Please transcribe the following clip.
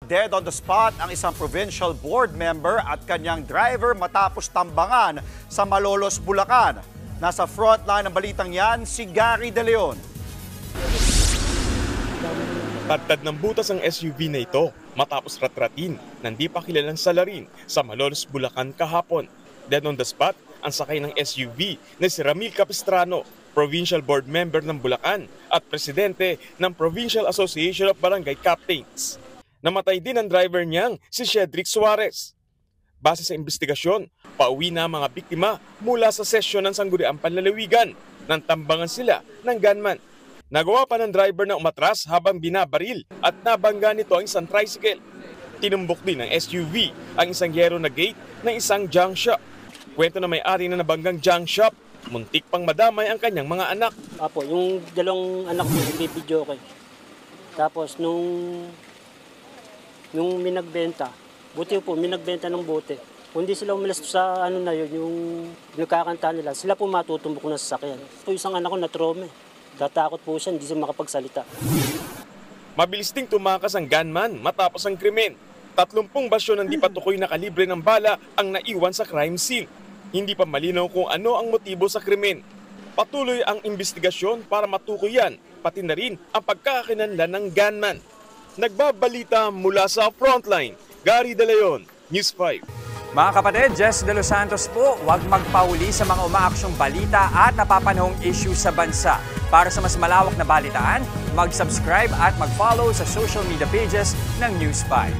Dead on the spot ang isang provincial board member at kanyang driver matapos tambangan sa Malolos, Bulacan. Nasa frontline ng balitang yan si Gary De Leon. Tadtad ng butas ang SUV na ito matapos ratratin ng di pa kilalang salarin sa Malolos, Bulacan kahapon. Dead on the spot ang sakay ng SUV na si Ramil Capistrano, Provincial Board Member ng Bulacan at Presidente ng Provincial Association of Barangay Captains. Namatay din ang driver niyang si Cedric Suarez. Base sa investigasyon, pauwi na ang mga biktima mula sa sesyon ng Sangguniang Panlalawigan nang tambangan sila ng gunman. Nagawa pa ng driver na umatras habang binabaril at nabangga nito ang isang tricycle. Tinumbok din ng SUV ang isang yero na gate ng isang junk shop. Kwento na may-ari na nabanggang junk shop, muntik pang madamay ang kanyang mga anak. Apo, yung dalawang anak ko nagbibidyo ko. Tapos nung minagbenta, buti po, minagbenta ng bote. Kung di sila umalas sa ano na yun, yung nagkakanta nila, sila po matutumbok na sasakyan. Po isang anak ko na trauma. Tatakot po siya, hindi siya makapagsalita. Mabilis ding tumakas ang gunman matapos ang krimen. 30 basyo ng di patukoy na kalibre ng bala ang naiwan sa crime scene. Hindi pa malinaw kung ano ang motibo sa krimen. Patuloy ang investigasyon para matukoy yan, pati na rin ang pagkakakinanlan ng gunman. Nagbabalita mula sa Frontline, Gary De Leon, News 5. Mga kapatid, Jess De Los Santos po, huwag magpauli sa mga umaaksyong balita at napapanahong issue sa bansa. Para sa mas malawak na balitaan, mag-subscribe at mag-follow sa social media pages ng News 5.